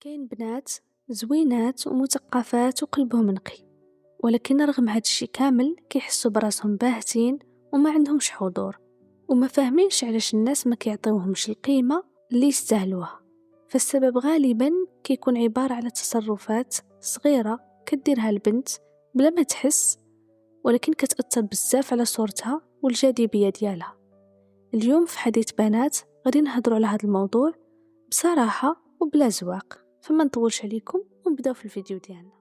كاين بنات زوينات ومثقفات وقلبهم نقي، ولكن رغم هاد الشي كامل كيحسوا براسهم باهتين وما عندهمش حضور، وما فاهمينش علاش الناس ما كيعطيوهمش القيمة اللي يستاهلوها. فالسبب غالبا كيكون عبارة على تصرفات صغيرة كديرها البنت بلا ما تحس، ولكن كتأثر بزاف على صورتها والجاذبية ديالها. اليوم في حديث بنات غادي نهضروا على هذا الموضوع بصراحة وبلا زواق، فما نطولش عليكم ونبداو في الفيديو ديالنا.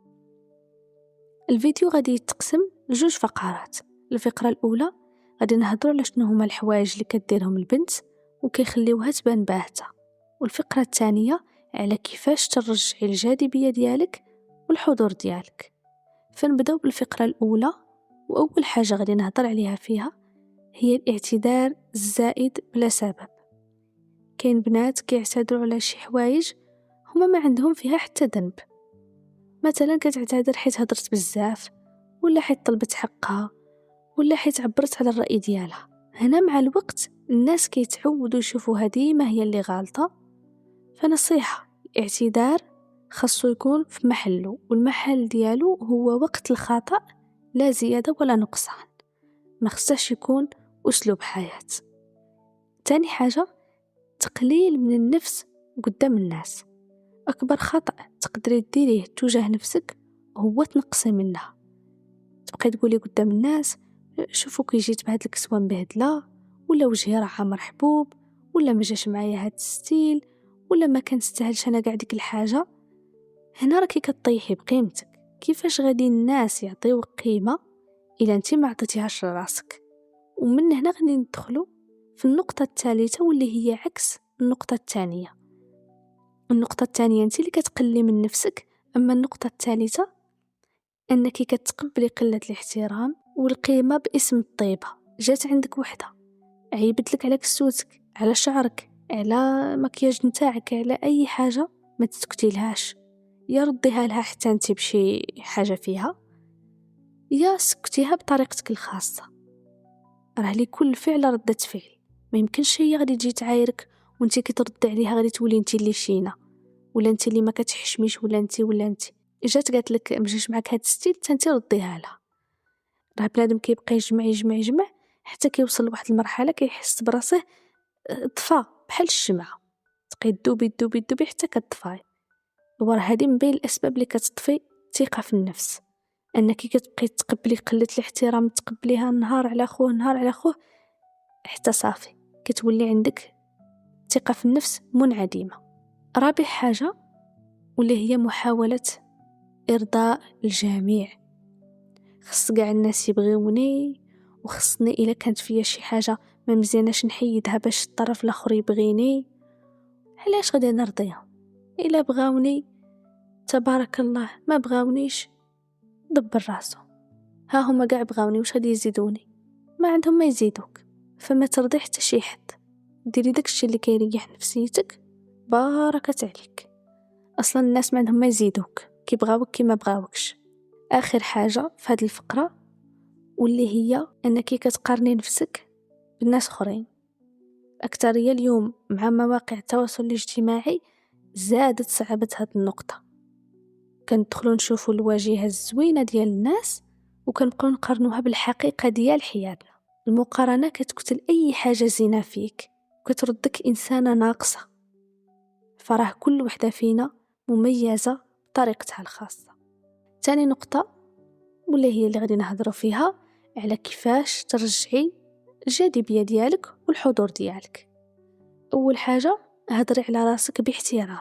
الفيديو غادي يتقسم لجوج فقرات. الفقرة الأولى غادي نهضروا على شنو هما الحوايج اللي كديرهم البنت وكيخليوها تبان باهتة، والفقرة الثانية على كيفاش ترجعي الجاذبية ديالك والحضور ديالك. فنبداو بالفقرة الأولى، وأول حاجة غادي نهضر عليها فيها هي الاعتذار الزائد بلا سبب. كاين بنات كيعتذروا على شي حوايج هما ما عندهم فيها حتى ذنب، مثلا كتعتذر حيت هضرت بزاف، ولا حيت طلبت حقها، ولا حيت عبرت على الرأي ديالها. هنا مع الوقت الناس كيتعودوا يشوفوها ديما هي اللي غالطة. فنصيحة، الاعتذار خاصو يكون في محله، والمحل ديالو هو وقت الخطأ، لا زيادة ولا نقصان. ما خصهاش يكون أسلوب حياة. تاني حاجة، تقليل من النفس قدام الناس. أكبر خطأ تقدري ديريه تجاه نفسك هو تنقصي منها، تبقي تقولي قدام الناس شوفوا كي جيت بهاد الكسوة مبهدلة، ولا وجهي راه مرحبوب، ولا ما جاش معايا هاد الستيل، ولا ما كنستاهلش انا قاع ديك الحاجة. هنا راكي كطيحي بقيمتك. كيفاش غادي الناس يعطيوك قيمة الا انت ما عطيتيهاش لراسك؟ ومن هنا غادي ندخلوا في النقطة الثالثة واللي هي عكس النقطة الثانية. النقطة الثانية انت اللي كتقلي من نفسك، اما النقطة الثالثة انك كتقبلي قلة الاحترام والقيمة باسم الطيبة. جات عندك وحدة عيبت لك على كسوتك، على شعرك، على مكياج نتاعك، على اي حاجة، ما تسكتي لهاش، يا رديها لها حتى انت بشي حاجة فيها، يا سكتيها بطريقتك الخاصة. راه لكل فعل ردة فعل، ما يمكنش هي غادي تجي تعايرك وانت كي ترد عليها غادي تولي انت اللي شينة، ولا انت اللي ما كتحشميش، ولا انت جات قالت لك مجيش معك هاد الستيل انت رديها لها. راه بنادم كيبقى يجمع حتى كيوصل لواحد المرحله كيحس براسه طفى بحال الشمعة، تبقاي تدوبي حتى كتطفاي. وراه هذه من بين الاسباب اللي كتطفي الثقه في النفس، انك كتبقاي تقبلي قله الاحترام، تقبليها نهار على خوه حتى صافي كتولي عندك ثقه في النفس منعدمه. رابع حاجه واللي هي محاوله ارضاء الجميع. خص كاع الناس يبغيوني، وخصني الا كانت فيا شي حاجه ما مزياناش نحيدها باش الطرف الاخر يبغيني. علاش غادي نرضيهم؟ الا بغاوني تبارك الله، ما بغاونيش دبر راسو. ها هما كاع بغاوني، واش غادي يزيدوني؟ ما عندهم ما يزيدوك. فما ترضي حتى شي حد، ديري داكشي اللي كيريح نفسيتك، باركت عليك. اصلا الناس ما عندهم ما يزيدوك، كيبغاوك كيما بغاوكش. اخر حاجه في هذه الفقره واللي هي انك كتقارني نفسك بالناس اخرين. اكثريه اليوم مع مواقع التواصل الاجتماعي زادت صعوبه هذه النقطه. كندخلوا نشوفوا الواجهه الزوينه ديال الناس وكنبقاو نقارنوها بالحقيقه ديال حياتنا. المقارنه كتقتل اي حاجه زينه فيك وكتردك انسانه ناقصه. فراه كل وحده فينا مميزه بطريقتها الخاصه. ثاني نقطه واللي هي اللي غادي نهضروا فيها على كيفاش ترجعي الجاذبية ديالك والحضور ديالك. أول حاجة، هضري على راسك باحترام.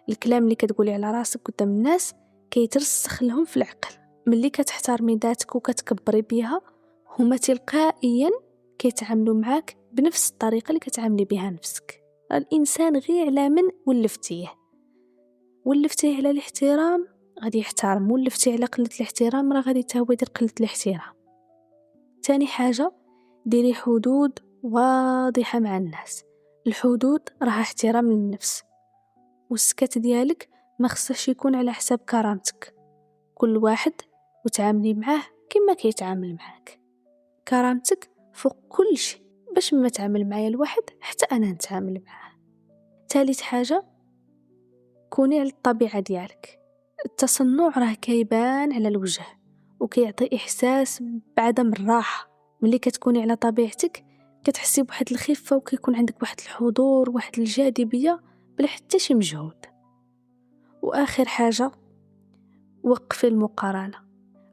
الكلام اللي كتقولي على راسك قدام الناس كيترسخ لهم في العقل. ملي كتحترمي ذاتك وكتكبري بيها، هما تلقائيا كيتعاملوا معاك بنفس الطريقة اللي كتعاملي بها نفسك. الإنسان غير على من ولفتيه على الاحترام غادي يحترم، ولفتي على قلة الاحترام راه غادي تهوي دير قلة الاحترام. تاني حاجة، ديري حدود واضحة مع الناس. الحدود راها احترام للنفس، والسكت ديالك ما خصش يكون على حساب كرامتك. كل واحد وتعاملي معاه كما كيتعامل معاك. كرامتك فوق كل شيء، باش ما تعامل معايا الواحد حتى انا نتعامل معاه. ثالث حاجة، تكوني على الطبيعة ديالك. التصنع راه كيبان على الوجه وكيعطي إحساس بعدم الراحة. ملي كتكوني على طبيعتك كتحسي بواحد الخفة وكيكون عندك واحد الحضور واحد الجاذبية بلا حتى شي مجهود. وآخر حاجة، وقفي المقارنة،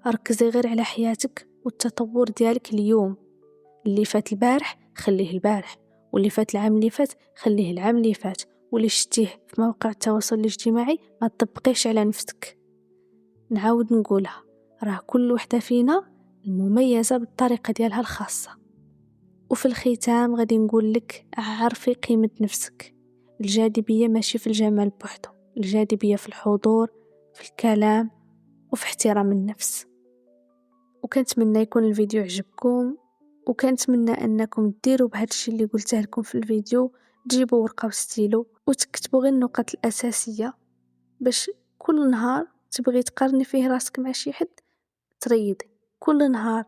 ركزي غير على حياتك والتطور ديالك اليوم. اللي فات البارح خليه البارح، واللي فات العام اللي فات خليه العام اللي فات، واللي شتيه في مواقع التواصل الاجتماعي ما تطبقيش على نفسك. نعاود نقولها، راه كل وحدة فينا المميزة بالطريقة ديالها الخاصة. وفي الختام غادي نقول لك عرفي قيمة نفسك. الجاذبية ماشي في الجمال بوحده، الجاذبية في الحضور، في الكلام، وفي احترام النفس. وكنتمنى يكون الفيديو عجبكم، وكنتمنى انكم ديروا بهذا الشيء اللي قلته لكم في الفيديو، تجيبوا ورقة وستيلو وتكتبوا غير النقط الأساسية باش كل نهار تبغي تقارني فيه راسك مع شي حد تريدي، كل نهار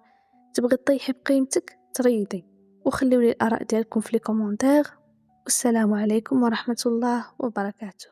تبغي تطيحي بقيمتك تريدي. وخليوا لي الآراء ديالكم في لي كومونتير. والسلام عليكم ورحمة الله وبركاته.